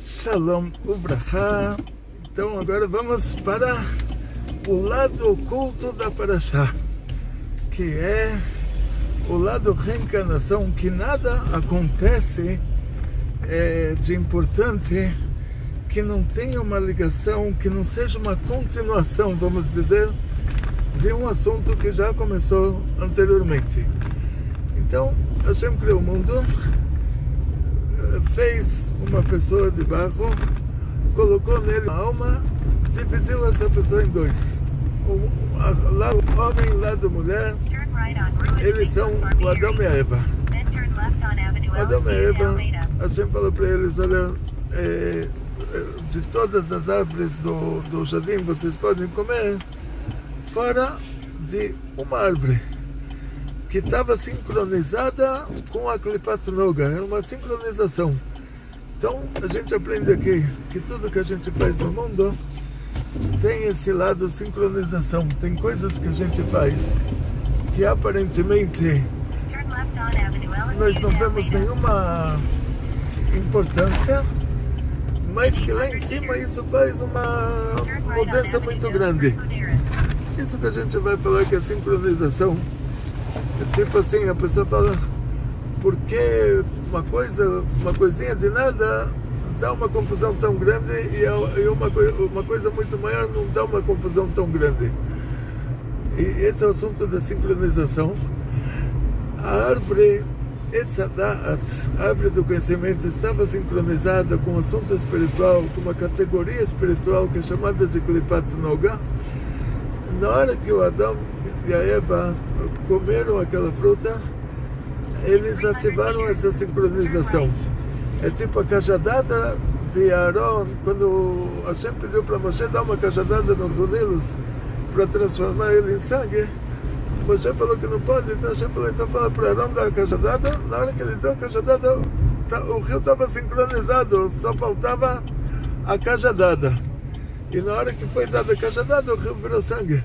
Shalom Ubrachá. Então agora vamos para o lado oculto da Parashá, que é o lado reencarnação, que nada acontece de importante que não tenha uma ligação, que não seja uma continuação, vamos dizer, de um assunto que já começou anteriormente. Então, Hashem criou o mundo, fez uma pessoa de barro, colocou nele uma alma, dividiu essa pessoa em dois. O lado homem e o lado mulher, eles são o Adão e a Eva. O Adão e a Eva, Hashem falou para eles, olha, de todas as árvores do jardim vocês podem comer, fora de uma árvore que estava sincronizada com a Klipat Noga, era uma sincronização. Então a gente aprende aqui que tudo que a gente faz no mundo tem esse lado sincronização. Tem coisas que a gente faz que aparentemente nós não vemos nenhuma importância, mas que lá em cima isso faz uma mudança muito grande. Isso que a gente vai falar que é sincronização. Tipo assim, a pessoa fala, porque uma coisinha de nada dá uma confusão tão grande e uma coisa muito maior não dá uma confusão tão grande. E esse é o assunto da sincronização. A árvore Etzadat, a árvore do conhecimento, estava sincronizada com o assunto espiritual, com uma categoria espiritual que é chamada de Klipat Noga. Na hora que o Adão e a Eva comeram aquela fruta, eles ativaram essa sincronização. É tipo a cajadada de Aaron, quando Hashem pediu para Moshe dar uma cajadada nos Nilos para transformar ele em sangue. Moshe falou que não pode, então Hashem falou, então fala para Aaron dar a cajadada. Na hora que ele deu a cajadada, o rio estava sincronizado, só faltava a cajadada. E na hora que foi dada a cajadada, o rio virou sangue.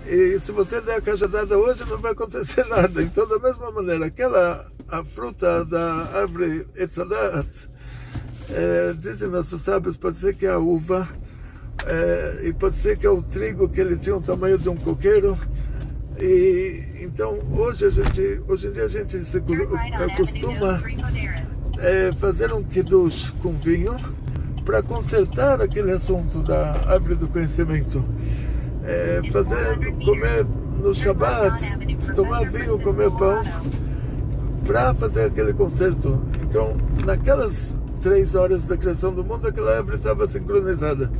E se você der a cajadada hoje, não vai acontecer nada. Então, da mesma maneira, a fruta da árvore Etzadat, dizem nossos sábios, pode ser que é a uva, e pode ser que é o trigo, que ele tinha o tamanho de um coqueiro. E então, hoje em dia a gente se acostuma fazer um kiddush com vinho para consertar aquele assunto da árvore do conhecimento. Comer no Shabbat, tomar vinho, comer pão, para fazer aquele concerto. Então, naquelas 3 horas da criação do mundo, aquela árvore estava sincronizada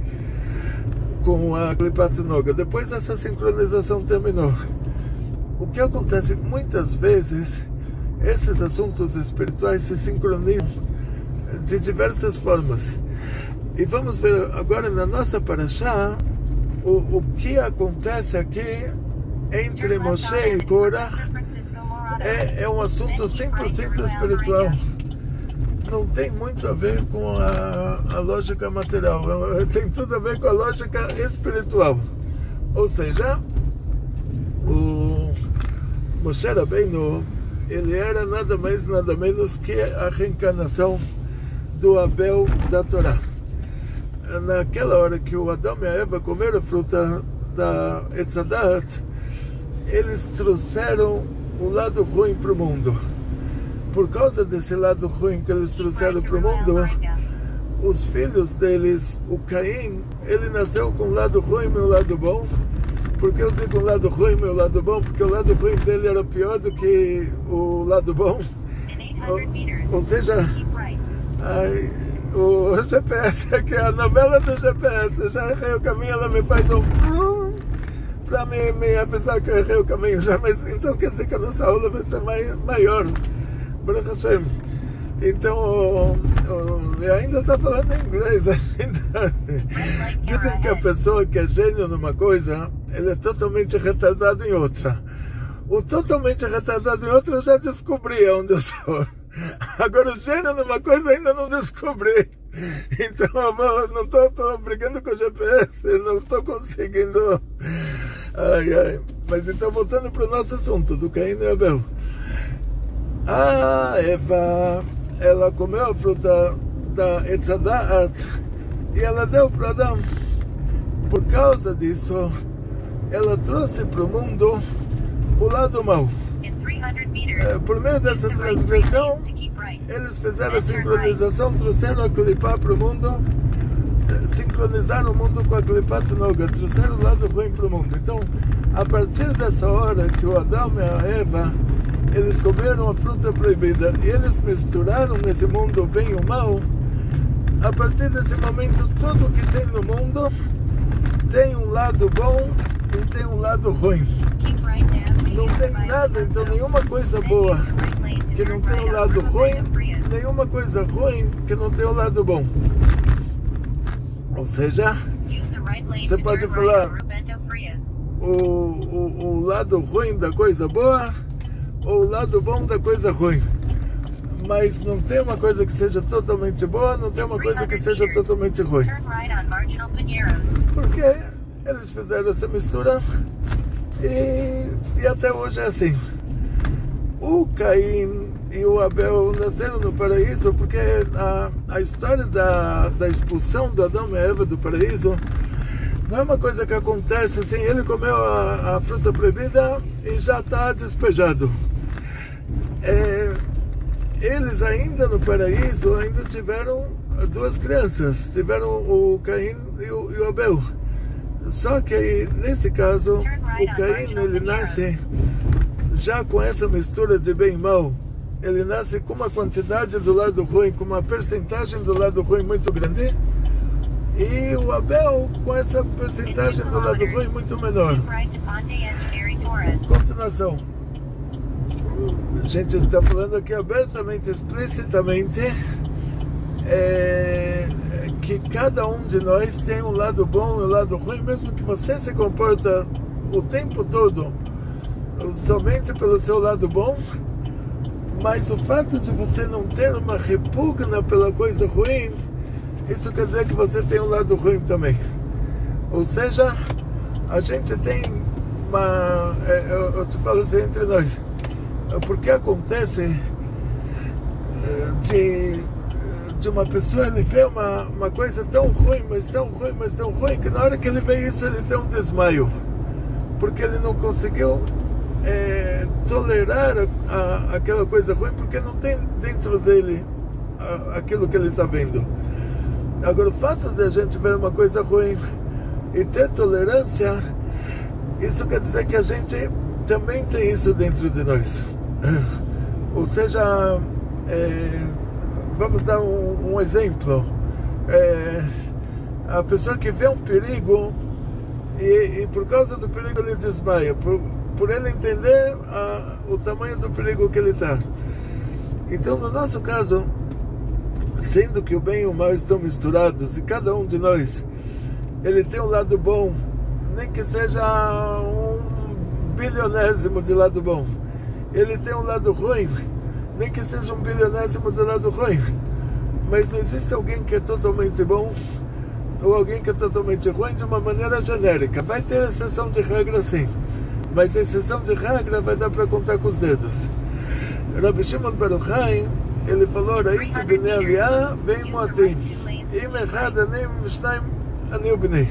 com a Klipat Noga. Depois essa sincronização terminou. O que acontece muitas vezes, esses assuntos espirituais se sincronizam de diversas formas. E vamos ver agora na nossa Parashá o que acontece aqui entre Moshe e Korach. É um assunto 100% espiritual. Não tem muito a ver com a lógica material. Tem tudo a ver com a lógica espiritual. Ou seja, o Moshe Rabbeinu, ele era nada mais, nada menos que a reencarnação do Abel da Torá. Naquela hora que o Adão e a Eva comeram a fruta da Etzadat, eles trouxeram o lado ruim para o mundo. Por causa desse lado ruim que eles trouxeram para o mundo, os filhos deles, o Caim, ele nasceu com o lado ruim e o lado bom. Por que eu digo o lado ruim e o lado bom? Porque o lado ruim dele era pior do que o lado bom. Ou seja, o GPS aqui, a novela do GPS, eu já errei o caminho, ela me faz um para me avisar que eu errei o caminho já, mas então quer dizer que a nossa aula vai ser maior. Baruch Hashem. Então, ainda está falando em inglês ainda. Dizem que a pessoa que é gênio numa coisa, ele é totalmente retardado em outra. O totalmente retardado em outra eu já descobri onde eu sou. Agora o gênio numa coisa ainda não descobri. Então eu não estou brigando com o GPS, não estou conseguindo. Mas então voltando para o nosso assunto do Caim e Abel. A Eva ela comeu a fruta da Etzadat, e ela deu para Adão. Por causa disso, ela trouxe para o mundo o lado mau. Por meio dessa transgressão, eles fizeram a sincronização, trouxeram a clipá para o mundo, sincronizaram o mundo com a clipá tenoga, trouxeram o lado ruim para o mundo. Então, a partir dessa hora que o Adão e a Eva, eles comeram a fruta proibida e eles misturaram nesse mundo o bem e o mal, a partir desse momento, tudo que tem no mundo tem um lado bom e tem um lado ruim. Não tem nada, então nenhuma coisa boa que não tem o lado ruim, nenhuma coisa ruim que não tem o lado bom. Ou seja, você pode falar o lado ruim da coisa boa ou o lado bom da coisa ruim. Mas não tem uma coisa que seja totalmente boa, não tem uma coisa que seja totalmente ruim. Porque eles fizeram essa mistura e até hoje é assim. O Caim e o Abel nasceram no paraíso porque a história da expulsão do Adão e Eva do paraíso não é uma coisa que acontece assim, ele comeu a fruta proibida e já está despejado. Eles ainda no paraíso ainda tiveram duas crianças, tiveram o Caim e o Abel. Só que aí, nesse caso, o Caim ele nasce já com essa mistura de bem e mal. Ele nasce com uma quantidade do lado ruim, com uma percentagem do lado ruim muito grande, e o Abel com essa percentagem do lado ruim muito menor. Continuação. A gente está falando aqui abertamente, explicitamente, que cada um de nós tem um lado bom e um lado ruim, mesmo que você se comporta o tempo todo somente pelo seu lado bom, mas o fato de você não ter uma repugna pela coisa ruim, isso quer dizer que você tem um lado ruim também. Ou seja, a gente tem uma... eu te falo assim entre nós, porque acontece de uma pessoa, ele vê uma coisa tão ruim, mas tão ruim, mas tão ruim, que na hora que ele vê isso, ele tem um desmaio, porque ele não conseguiu tolerar aquela coisa ruim, porque não tem dentro dele aquilo que ele está vendo. Agora, o fato de a gente ver uma coisa ruim e ter tolerância, isso quer dizer que a gente também tem isso dentro de nós. Ou seja, vamos dar um exemplo. A pessoa que vê um perigo e por causa do perigo ele desmaia, por ele entender o tamanho do perigo que ele está. Então, no nosso caso, sendo que o bem e o mal estão misturados e cada um de nós ele tem um lado bom, nem que seja 1/1000º de lado bom, ele tem um lado ruim, nem que seja 1/1000º de lado ruim, mas não existe alguém que é totalmente bom ou alguém que é totalmente ruim de uma maneira genérica. Vai ter exceção de regra sim, mas a exceção de regra vai dar para contar com os dedos. Rabbi Shimon Bar Yochai, ele falou: Raiti bnei Aliyah vem moatim, im echad ani mishnayim ani ubnei.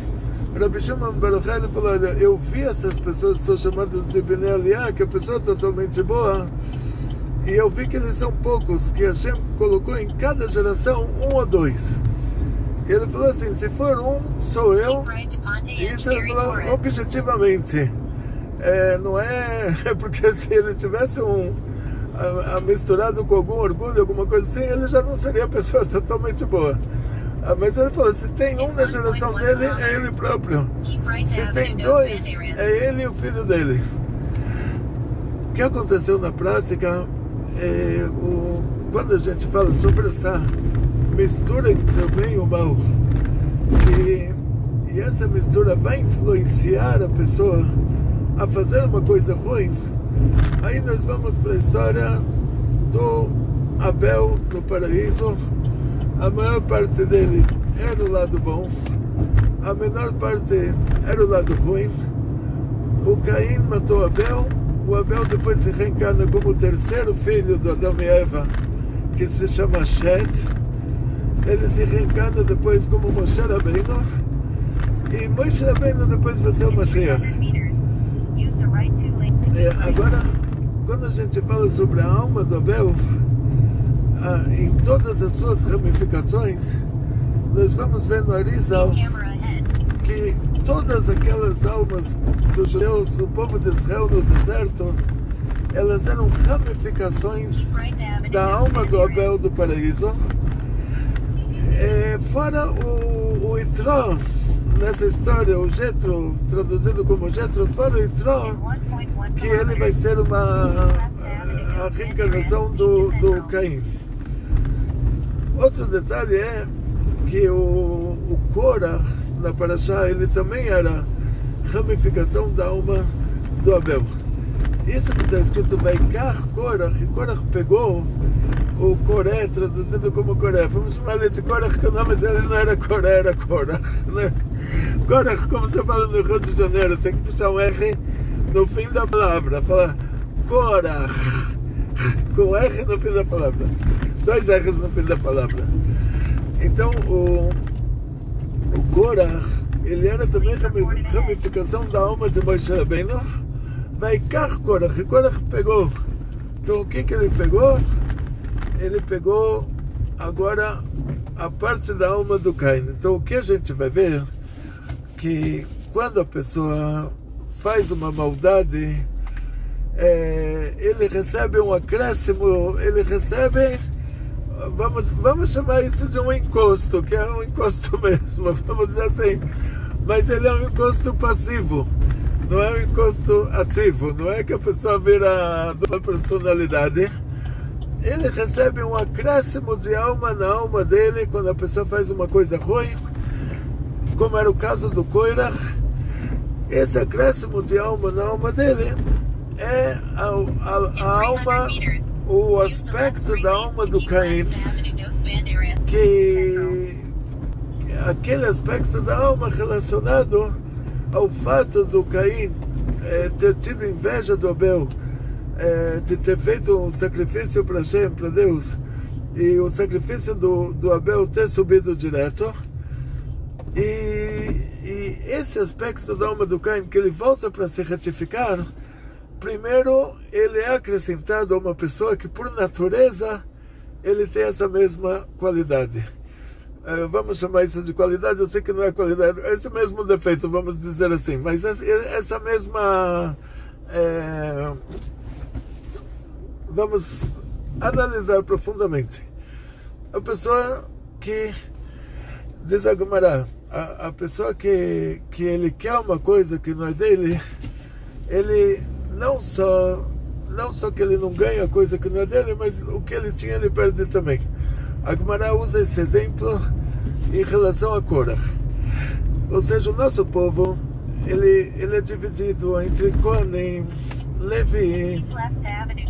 Rabbi Shimon Bar Yochai, ele falou: olha, eu vi essas pessoas que são chamadas de bnei Aliyah, que é pessoa totalmente boa, e eu vi que eles são poucos, que Hashem colocou em cada geração 1 ou 2. Ele falou assim: se for um, sou eu. E isso ele falou objetivamente. Não é porque se ele tivesse misturado com algum orgulho, alguma coisa assim, ele já não seria a pessoa totalmente boa. Mas ele falou: se tem um na geração dele, é ele próprio. Se tem 2, é ele e o filho dele. O que aconteceu na prática, quando a gente fala sobre essa mistura entre o bem e o mal, e essa mistura vai influenciar a pessoa a fazer uma coisa ruim, aí nós vamos para a história do Abel no paraíso. A maior parte dele era o lado bom, a menor parte era o lado ruim. O Caim matou Abel, o Abel depois se reencarna como o terceiro filho do Adão e Eva, que se chama Shet. ele se reencarna depois como Moshe Rabbeinu, e Moshe Rabbeinu depois vai ser o Mashiach. Agora, quando a gente fala sobre a alma do Abel, em todas as suas ramificações, nós vamos ver no Arizal que todas aquelas almas dos judeus, do povo de Israel no deserto, elas eram ramificações da alma do Abel do paraíso. Fora o Itró, nessa história, o Jetro, traduzido como Jetro, fora o Itró, que ele vai ser a reencarnação do Caim. Outro detalhe é que o Korah, na Parashá, ele também era ramificação da alma do Abel. Isso que está escrito Vaikar Korah, que Korah pegou o Coré, traduzido como Coré. Vamos chamar ele de Korah, que o nome dele não era Coré, era Korah, né? Korah, como você fala no Rio de Janeiro, tem que puxar um R no fim da palavra, falar Korah, com R no fim da palavra, 2 R's no fim da palavra. Então o Korah, ele era também ramificação da alma de Moshe Rabbeinu. Vaikar Korah, que Korah pegou. Então o que ele pegou? Ele pegou agora a parte da alma do Caim. Então o que a gente vai ver? Que quando a pessoa faz uma maldade, ele recebe um acréscimo, ele recebe, vamos chamar isso de um encosto, que é um encosto mesmo, vamos dizer assim, mas ele é um encosto passivo, não é um encosto ativo, não é que a pessoa vira dupla personalidade. Ele recebe um acréscimo de alma na alma dele quando a pessoa faz uma coisa ruim, como era o caso do Korah. Esse acréscimo de alma na alma dele é a alma, o aspecto da alma do Caim, que aquele aspecto da alma relacionado ao fato do Caim ter tido inveja do Abel, de ter feito um sacrifício para Hashem, para Deus, e o sacrifício do Abel ter subido direto. E esse aspecto da alma do Caim, que ele volta para se retificar, primeiro ele é acrescentado a uma pessoa que por natureza ele tem essa mesma qualidade. Vamos chamar isso de qualidade, eu sei que não é qualidade, esse mesmo defeito, vamos dizer assim, mas essa mesma... vamos analisar profundamente. A pessoa que, diz a Gemara, a pessoa que ele quer uma coisa que não é dele, ele não só que ele não ganha a coisa que não é dele, mas o que ele tinha ele perde também. A Gemara usa esse exemplo em relação a Korah. Ou seja, o nosso povo, ele é dividido entre Kohanim, Levi,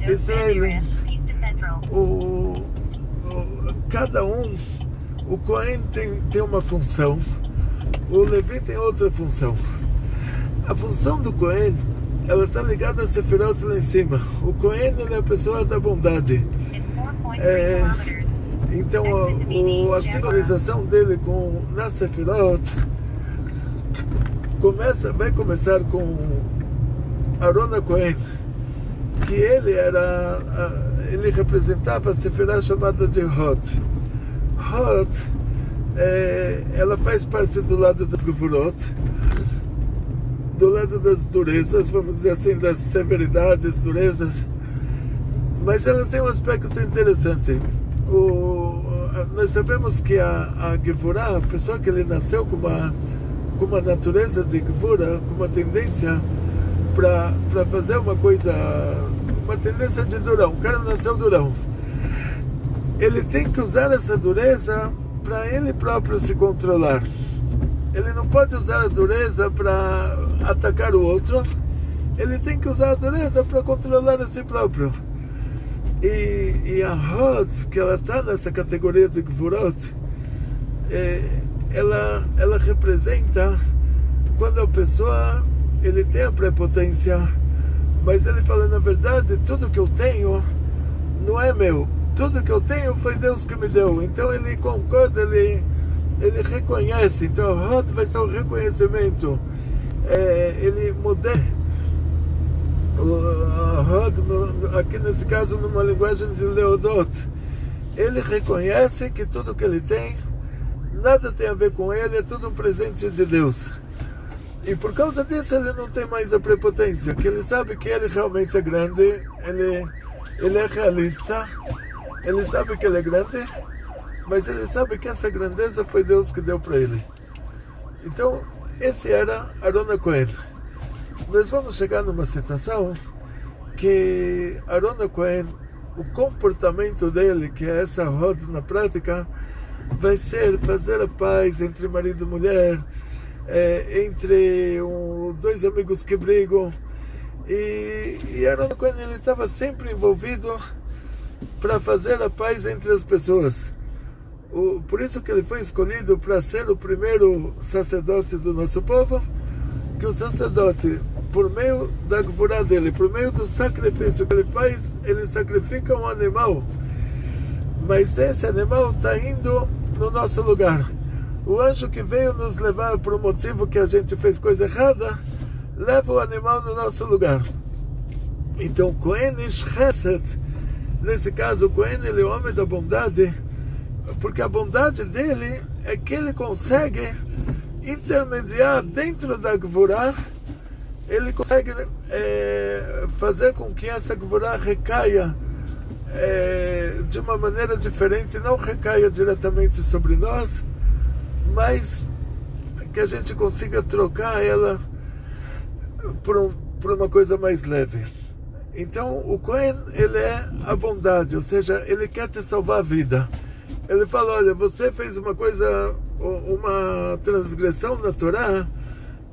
Israel. Cada um, o Kohen tem uma função, o Levi tem outra função. A função do Kohen, ela está ligada a Sefirot lá em cima. O Kohen, ele é a pessoa da bondade. Então a sincronização dele na Sefirot vai começar com Aaron Kohen, que ele representava a Sefirah chamada de Hod. Hod, ela faz parte do lado das Gevurot, do lado das durezas, vamos dizer assim, das severidades, durezas, mas ela tem um aspecto interessante. Nós sabemos que a Gevurah, a pessoa que ele nasceu com uma natureza de Gevurah, com uma tendência para fazer uma coisa, uma tendência de durão, o cara nasceu durão, ele tem que usar essa dureza para ele próprio se controlar. Ele não pode usar a dureza para atacar o outro, ele tem que usar a dureza para controlar a si próprio. E a Hod, que ela está nessa categoria de Gvurot, ela representa quando a pessoa, ele tem a prepotência, mas ele fala, na verdade, tudo que eu tenho não é meu, tudo que eu tenho foi Deus que me deu. Então ele concorda, ele reconhece. Então a Hod vai ser o reconhecimento. Ele modera a Hod, aqui nesse caso numa linguagem de Leodot. Ele reconhece que tudo que ele tem, nada tem a ver com ele, é tudo um presente de Deus. E por causa disso ele não tem mais a prepotência, que ele sabe que ele realmente é grande, ele é realista, ele sabe que ele é grande, mas ele sabe que essa grandeza foi Deus que deu para ele. Então, esse era Aaron Cohen. Nós vamos chegar numa situação que Aaron Cohen, o comportamento dele, que é essa Hod na prática, vai ser fazer a paz entre marido e mulher, entre dois amigos que brigam. E Aaron Cohen, ele estava sempre envolvido para fazer a paz entre as pessoas. Por isso que ele foi escolhido para ser o primeiro sacerdote do nosso povo, que o sacerdote, por meio da gvurá dele, por meio do sacrifício que ele faz, ele sacrifica um animal, mas esse animal está indo no nosso lugar. O anjo que veio nos levar por um motivo que a gente fez coisa errada, leva o animal no nosso lugar. Então, Cohen Ish Chesed, nesse caso, o Cohen, ele é o homem da bondade, porque a bondade dele é que ele consegue intermediar dentro da gvurá, ele consegue fazer com que essa gvurá recaia de uma maneira diferente, não recaia diretamente sobre nós, mas que a gente consiga trocar ela por uma coisa mais leve. Então o Cohen, ele é a bondade, ou seja, ele quer te salvar a vida. Ele fala, olha, você fez uma transgressão na Torá,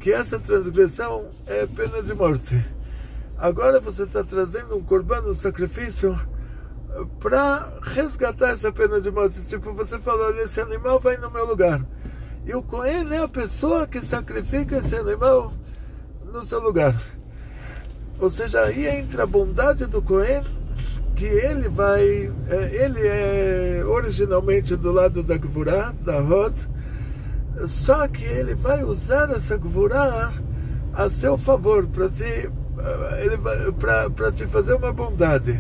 que essa transgressão é pena de morte. Agora você está trazendo um corban, um sacrifício, para resgatar essa pena de morte. Tipo, você fala, olha, esse animal vai no meu lugar. E o Cohen é a pessoa que sacrifica esse animal no seu lugar. Ou seja, aí entra a bondade do Cohen, que ele é originalmente do lado da gvurá, da Hod, só que ele vai usar essa gvurá a seu favor, para te fazer uma bondade.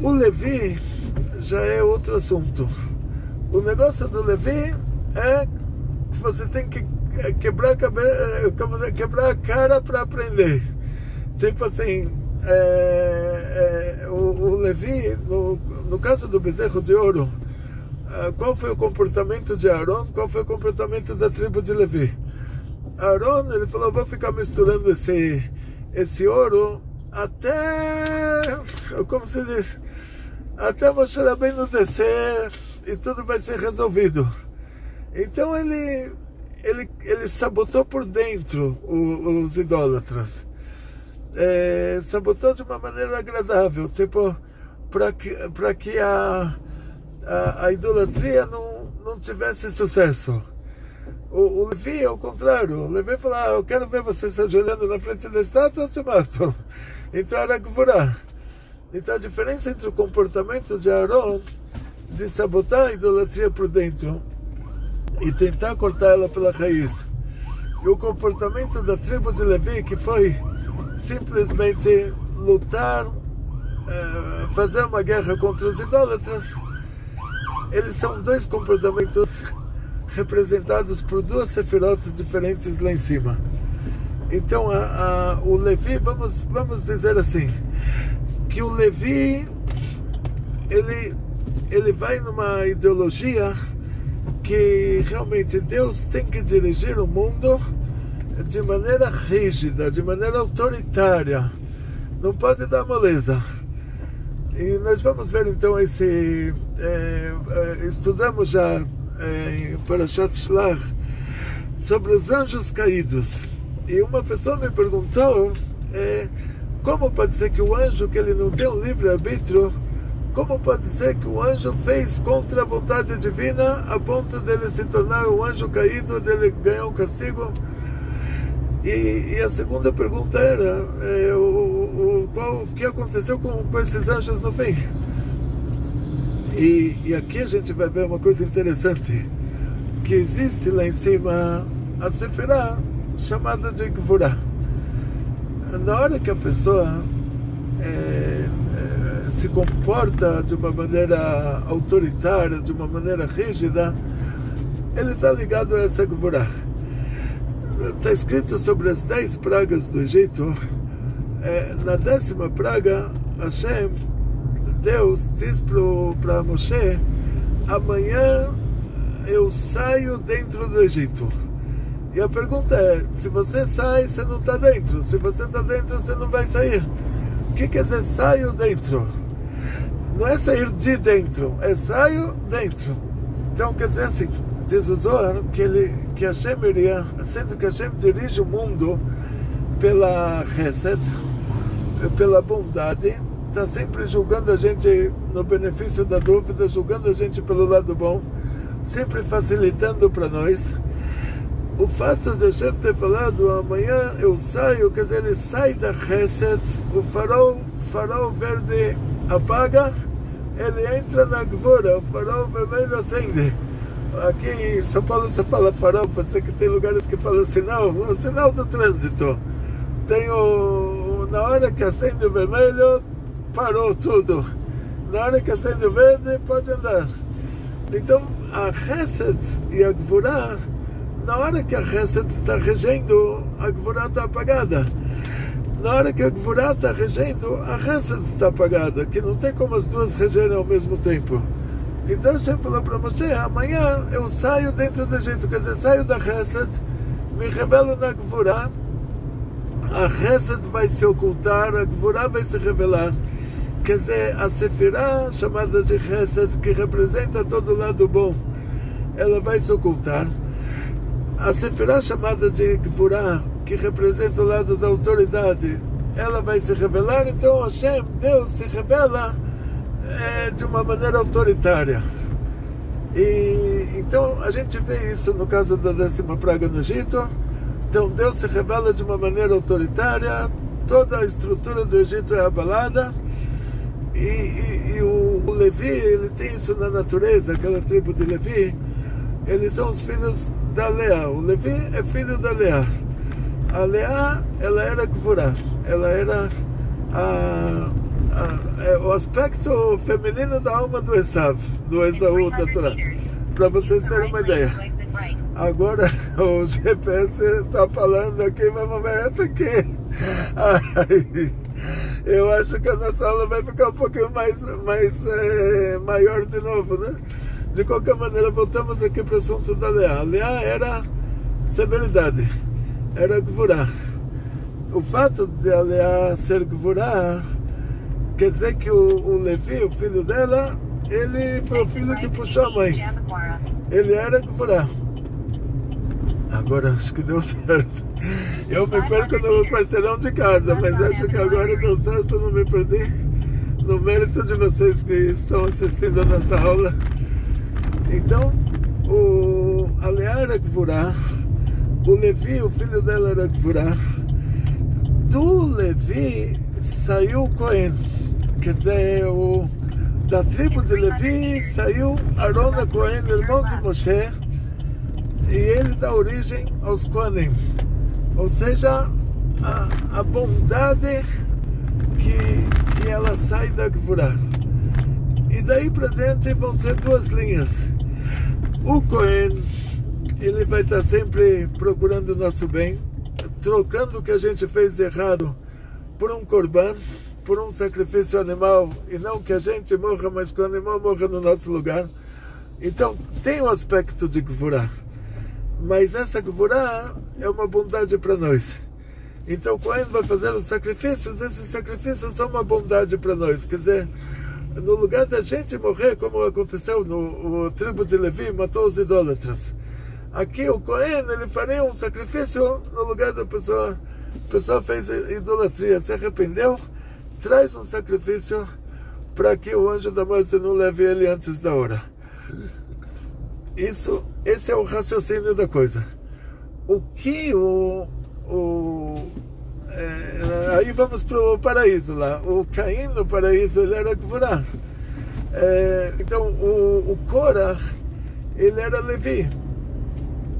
O Levi já é outro assunto. O negócio do Levi é que você tem que quebrar a cara para aprender. Tipo assim, o Levi, no caso do bezerro de ouro, qual foi o comportamento de Aaron? Qual foi o comportamento da tribo de Levi? Aaron, ele falou, vou ficar misturando esse ouro até, como se diz, até Moshe Rabbeinu descer e tudo vai ser resolvido. Então ele sabotou por dentro os idólatras. Sabotou de uma maneira agradável, tipo, para que a idolatria não tivesse sucesso. O Levi é o contrário. O Levi falou, eu quero ver você se ajoelhando na frente da estátua, eu te mato. Então era gvurá. Então a diferença entre o comportamento de Aaron de sabotar a idolatria por dentro e tentar cortar ela pela raiz, e o comportamento da tribo de Levi, que foi simplesmente lutar, fazer uma guerra contra os idólatras, eles são dois comportamentos representados por duas sefirotas diferentes lá em cima. Então o Levi, vamos dizer assim, que o Levi ele vai numa ideologia que realmente Deus tem que dirigir o mundo de maneira rígida, de maneira autoritária, não pode dar moleza. E nós vamos ver então estudamos já em Parashat Shlach sobre os anjos caídos, e uma pessoa me perguntou como pode ser que o anjo, que ele não tem um livre-arbítrio, como pode ser que o anjo fez contra a vontade divina a ponto dele se tornar um anjo caído, dele ganhar um castigo? E a segunda pergunta era o que aconteceu com esses anjos no fim. E aqui a gente vai ver uma coisa interessante, que existe lá em cima a Sefirah chamada de Gvurah. Na hora que a pessoa se comporta de uma maneira autoritária, de uma maneira rígida, ele está ligado a essa Gvurah. Está escrito sobre as 10 pragas do Egito. Na 10ª praga, Hashem, Deus, diz para Moshe: amanhã eu saio dentro do Egito. E a pergunta é: se você sai, você não está dentro. Se você está dentro, você não vai sair. O que quer dizer saio dentro? Não é sair de dentro, é saio dentro. Então quer dizer assim, diz o Zohar, que Hashem iria, sendo que Hashem dirige o mundo pela Chesed, pela bondade, está sempre julgando a gente no benefício da dúvida, julgando a gente pelo lado bom, sempre facilitando para nós. O fato de Hashem ter falado amanhã eu saio, quer dizer, ele sai da Chesed, o farol verde apaga, ele entra na Gvura, o farol vermelho acende. Aqui em São Paulo você fala farol, pode ser que tem lugares que falam sinal, o sinal do trânsito. Tem na hora que acende o vermelho, parou tudo. Na hora que acende o verde, pode andar. Então, a Chesed e a Gvurah, na hora que a Chesed está regendo, a Gvurah está apagada. Na hora que a Gvurah está regendo, a Chesed está apagada, que não tem como as duas regerem ao mesmo tempo. Então Hashem falou para Moshe: amanhã eu saio dentro do Egito, quer dizer, saio da Chesed, me revelo na Gvurah, a Chesed vai se ocultar, a Gvurah vai se revelar. Quer dizer, a Sefirah, chamada de Chesed, que representa todo o lado bom, ela vai se ocultar. A Sefirah, chamada de Gvurah, que representa o lado da autoridade, ela vai se revelar. Então Hashem, Deus, se revela de uma maneira autoritária. E então a gente vê isso no caso da 10ª praga no Egito. Então Deus se revela de uma maneira autoritária, toda a estrutura do Egito é abalada. E o Levi, ele tem isso na natureza, aquela tribo de Levi, eles são os filhos da Leá. O Levi é filho da Leá. A Leá, ela era Gvurah, ela era o aspecto feminino da alma do Esaú da Torá, para vocês terem uma ideia. Agora o GPS está falando aqui, vamos ver essa aqui. Ai, eu acho que a nossa aula vai ficar um pouquinho maior de novo, né? De qualquer maneira, voltamos aqui para o assunto da Leá. A Leá era severidade, era Gvurah. O fato de a Leá ser Gvurah quer dizer que o Levi, o filho dela, ele foi o filho que puxou a mãe. Ele era Gvurah. Agora acho que deu certo. Eu me perco no quarteirão de casa, mas acho que agora deu certo, eu não me perdi. No mérito de vocês que estão assistindo a nossa aula. Então, a Leá era Gvurah, o Levi, o filho dela, era Gvurah. Do Levi saiu o Cohen, quer dizer, da tribo de Levi saiu Arão a Cohen, irmão de Moshe, e ele dá origem aos Kohanim, ou seja, a bondade que ela sai da Gvurah. E daí para diante vão ser duas linhas. O Cohen, ele vai estar sempre procurando o nosso bem, trocando o que a gente fez de errado por um korban, por um sacrifício animal, e não que a gente morra, mas que o animal morra no nosso lugar. Então tem um aspecto de Gvurah, mas essa Gvurah é uma bondade para nós. Então o Cohen vai fazer os sacrifícios, esses sacrifícios são uma bondade para nós, quer dizer, no lugar da gente morrer, como aconteceu no tribo de Levi, matou os idólatras. Aqui o Cohen, ele faria um sacrifício no lugar da pessoa. A pessoa fez idolatria, se arrependeu, traz um sacrifício para que o anjo da morte não leve ele antes da hora. Esse é o raciocínio da coisa. O que aí vamos para o paraíso lá. O Caim no paraíso, ele era Gvurah. Então o Korach, ele era Levi.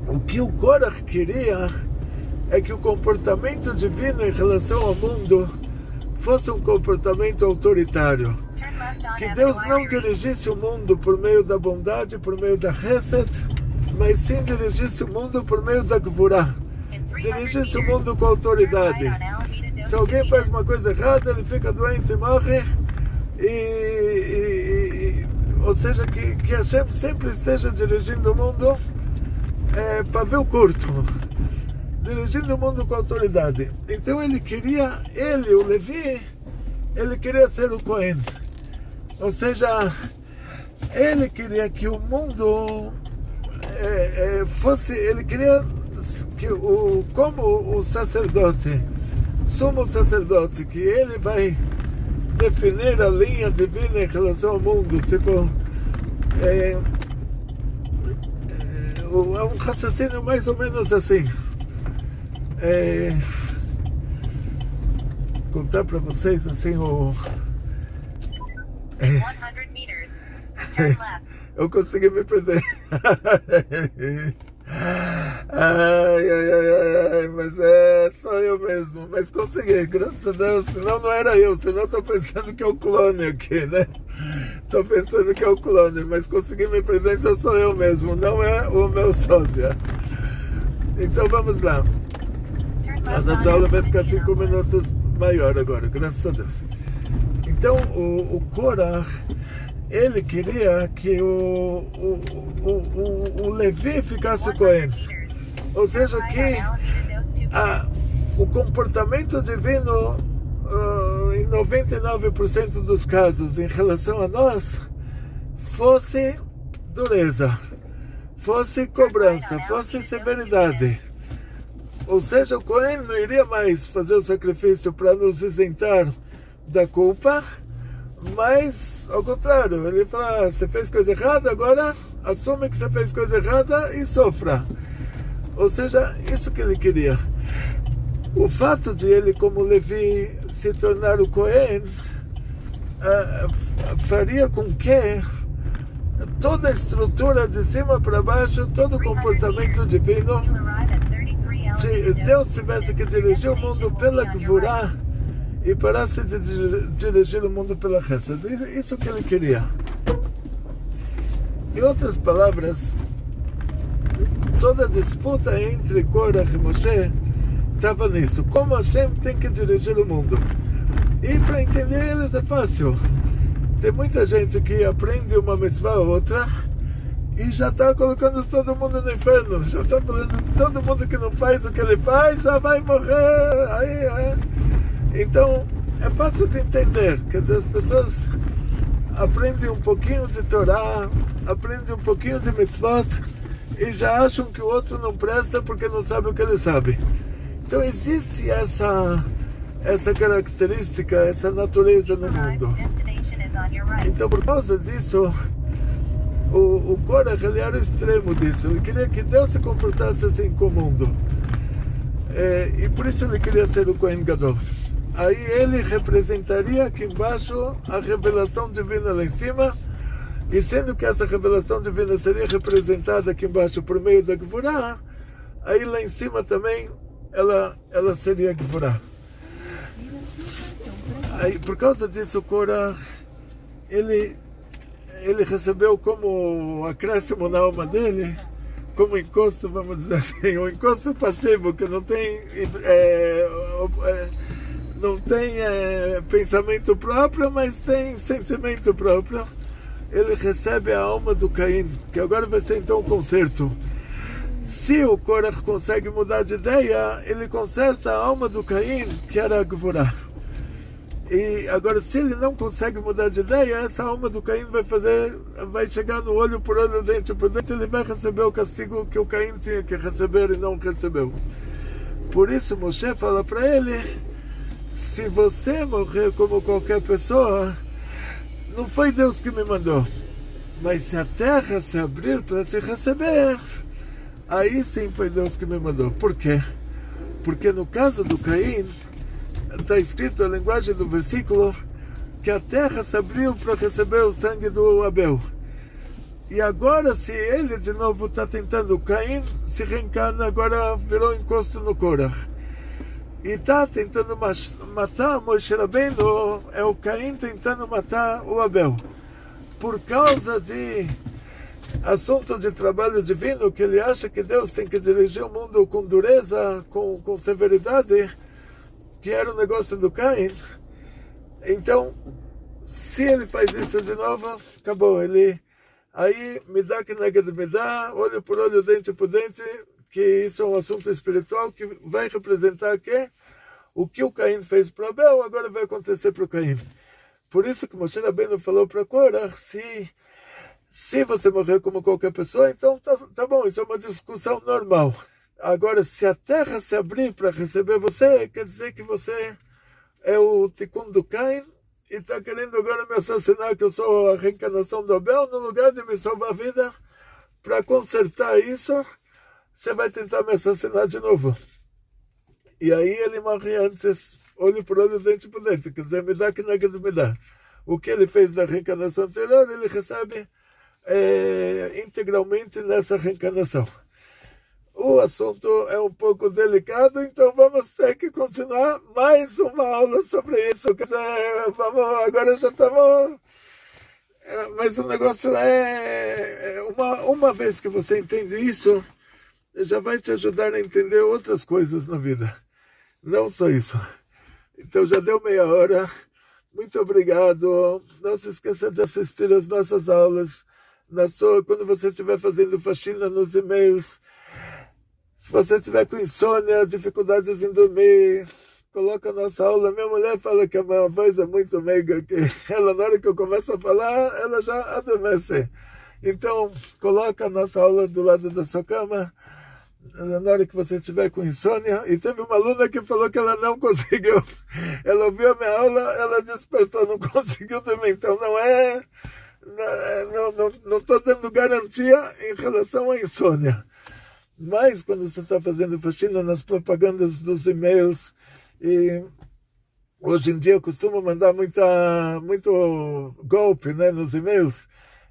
O que o Korach queria é que o comportamento divino em relação ao mundo fosse um comportamento autoritário. Que Deus não dirigisse o mundo por meio da bondade, por meio da Hesed, mas sim dirigisse o mundo por meio da Gvurah. Dirigisse o mundo com autoridade. Se alguém faz uma coisa errada, ele fica doente e morre. Ou seja, que Hashem sempre esteja dirigindo o mundo pavio curto. Dirigindo o mundo com autoridade. Então ele queria, o Levi, ele queria ser o Cohen. Ou seja, ele queria que o mundo fosse, ele queria que como o sacerdote, sumo sacerdote, que ele vai definir a linha divina em relação ao mundo, tipo, é um raciocínio mais ou menos assim. Contar para vocês assim eu consegui me perder. Ai, mas só eu mesmo, mas consegui, graças a Deus, senão não era eu, senão estou pensando que é o clone aqui, né? Estou pensando que é o clone, mas consegui me perder, então sou eu mesmo, não é o meu sósia. Então vamos lá. A nossa aula vai ficar 5 minutos maior agora, graças a Deus. Então o Korach, ele queria que o Levi ficasse Cohen. Ou seja, que o comportamento divino, em 99% dos casos, em relação a nós, fosse dureza, fosse cobrança, fosse severidade. Ou seja, o Cohen não iria mais fazer o sacrifício para nos isentar da culpa, mas, ao contrário, ele fala, você fez coisa errada, agora assume que você fez coisa errada e sofra. Ou seja, isso que ele queria. O fato de ele, como Levi, se tornar o Cohen, faria com que toda a estrutura de cima para baixo, todo o comportamento divino, se Deus tivesse que dirigir o mundo pela Gvurah e parasse de dirigir o mundo pela Hesed. Isso que ele queria. Em outras palavras, toda a disputa entre Korach e Moshe estava nisso. Como Hashem tem que dirigir o mundo. E para entender eles é fácil. Tem muita gente que aprende uma mitzvah ou outra e já está colocando todo mundo no inferno. Já está falando, todo mundo que não faz o que ele faz já vai morrer. Então, é fácil de entender. Quer dizer, as pessoas aprendem um pouquinho de Torá, aprendem um pouquinho de mitzvot e já acham que o outro não presta porque não sabe o que ele sabe. Então, existe essa característica, essa natureza no mundo. Então, por causa disso, o Korach, ele era o extremo disso. Ele queria que Deus se comportasse assim com o mundo. E por isso ele queria ser o Kohen Gadol. Aí ele representaria aqui embaixo a revelação divina lá em cima. E sendo que essa revelação divina seria representada aqui embaixo por meio da Gvurah, aí lá em cima também ela seria Gvurah. Aí, por causa disso, o Korach, ele recebeu como acréscimo na alma dele, como encosto, vamos dizer assim, um encosto passivo, que não tem pensamento próprio, mas tem sentimento próprio. Ele recebe a alma do Caim, que agora vai ser então um conserto. Se o Korach consegue mudar de ideia, ele conserta a alma do Caim, que era a Gvurah. E agora, se ele não consegue mudar de ideia, essa alma do Caim vai chegar no olho por olho, dente por dente, ele vai receber o castigo que o Caim tinha que receber e não recebeu. Por isso Moshe fala para ele, se você morrer como qualquer pessoa, não foi Deus que me mandou, mas se a terra se abrir para se receber, aí sim foi Deus que me mandou. Por quê? Porque no caso do Caim, está escrito a linguagem do versículo que a terra se abriu para receber o sangue do Abel. E agora, se ele de novo está tentando, Caim se reencarna, agora virou encosto no Korach. E está tentando matar Moshe Rabbeinu, é o Caim tentando matar o Abel. Por causa de assunto de trabalho divino, que ele acha que Deus tem que dirigir o mundo com dureza, com severidade, que era o negócio do Caim. Então, se ele faz isso de novo, acabou. Aí, me dá que negado me dá, olho por olho, dente por dente, que isso é um assunto espiritual que vai representar que o que o Caim fez para Abel, agora vai acontecer para o Caim. Por isso que Moshe Rabbeinu falou para Korach, se você morrer como qualquer pessoa, então tá bom, isso é uma discussão normal. Agora, se a terra se abrir para receber você, quer dizer que você é o tikkun do Caim, e está querendo agora me assassinar, que eu sou a reencarnação do Abel, no lugar de me salvar a vida, para consertar isso, você vai tentar me assassinar de novo. E aí ele morre antes, olho por olho, dente por dente, quer dizer, me dá que negado me dá. O que ele fez na reencarnação anterior, ele recebe integralmente nessa reencarnação. O assunto é um pouco delicado, então vamos ter que continuar mais uma aula sobre isso. Quer dizer, agora já estamos... Mas o negócio uma vez que você entende isso, já vai te ajudar a entender outras coisas na vida. Não só isso. Então já deu meia hora. Muito obrigado. Não se esqueça de assistir às nossas aulas. Quando você estiver fazendo faxina nos e-mails, se você estiver com insônia, dificuldades em dormir, coloca a nossa aula. Minha mulher fala que a minha voz é muito meiga, que ela, na hora que eu começo a falar, ela já adormece. Então, coloca a nossa aula do lado da sua cama, na hora que você estiver com insônia. E teve uma aluna que falou que ela não conseguiu. Ela ouviu a minha aula, ela despertou, não conseguiu dormir. Então, não estou dando garantia em relação à insônia. Mas quando você está fazendo faxina nas propagandas dos e-mails, e hoje em dia eu costumo mandar muito golpe, né, nos e-mails,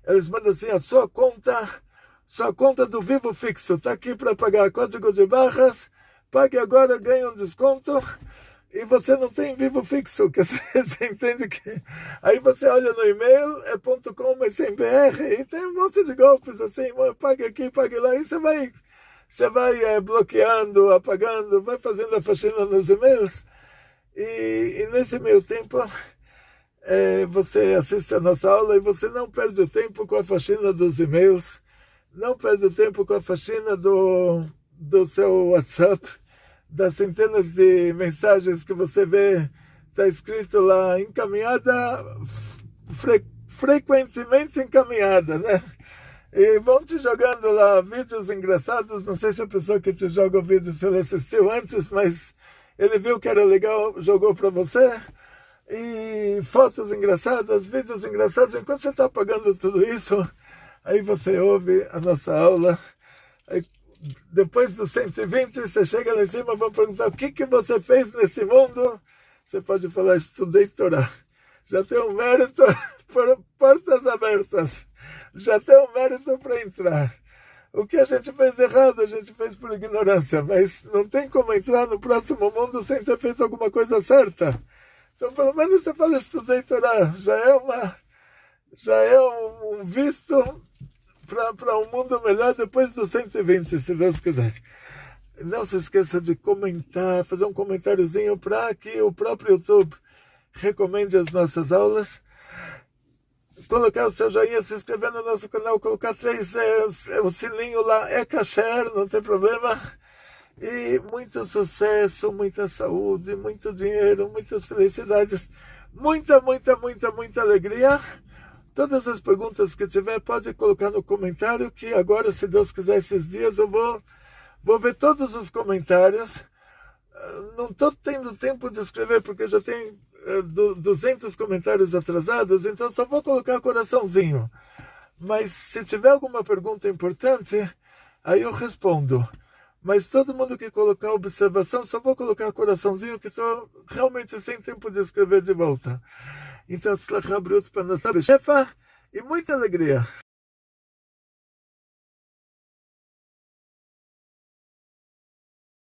eles mandam assim, a sua conta do Vivo Fixo está aqui para pagar código de barras, pague agora, ganhe um desconto, e você não tem Vivo Fixo, que você entende que... Aí você olha no e-mail, é .com, mas sem BR, e tem um monte de golpes assim, pague aqui, pague lá, e você vai bloqueando, apagando, vai fazendo a faxina nos e-mails, e nesse meio tempo você assiste a nossa aula e você não perde o tempo com a faxina dos e-mails, não perde o tempo com a faxina do seu WhatsApp, das centenas de mensagens que você vê, está escrito lá, encaminhada, frequentemente encaminhada, né? E vão te jogando lá vídeos engraçados. Não sei se a pessoa que te joga o vídeo, se ele assistiu antes, mas ele viu que era legal, jogou para você. E fotos engraçadas, vídeos engraçados. Enquanto você está apagando tudo isso, aí você ouve a nossa aula. Aí, depois dos 120, você chega lá em cima e vão perguntar o que você fez nesse mundo. Você pode falar, estudei Torá. Já tem um mérito por portas abertas. Já tem um mérito para entrar. O que a gente fez errado, a gente fez por ignorância, mas não tem como entrar no próximo mundo sem ter feito alguma coisa certa. Então, pelo menos você fala, estudei Torá, já é um visto para um mundo melhor depois dos 120, se Deus quiser. Não se esqueça de comentar, fazer um comentáriozinho para que o próprio YouTube recomende as nossas aulas. Colocar o seu joinha, se inscrever no nosso canal, colocar 3 o sininho lá, é kasher, não tem problema. E muito sucesso, muita saúde, muito dinheiro, muitas felicidades, muita alegria. Todas as perguntas que tiver, pode colocar no comentário, que agora, se Deus quiser, esses dias eu vou ver todos os comentários. Não estou tendo tempo de escrever, porque já tem 200 comentários atrasados, então só vou colocar coraçãozinho. Mas se tiver alguma pergunta importante, aí eu respondo. Mas todo mundo que colocar observação, só vou colocar coraçãozinho, que estou realmente sem tempo de escrever de volta. Então, Tzlachá Briut para nossa Shefa e muita alegria.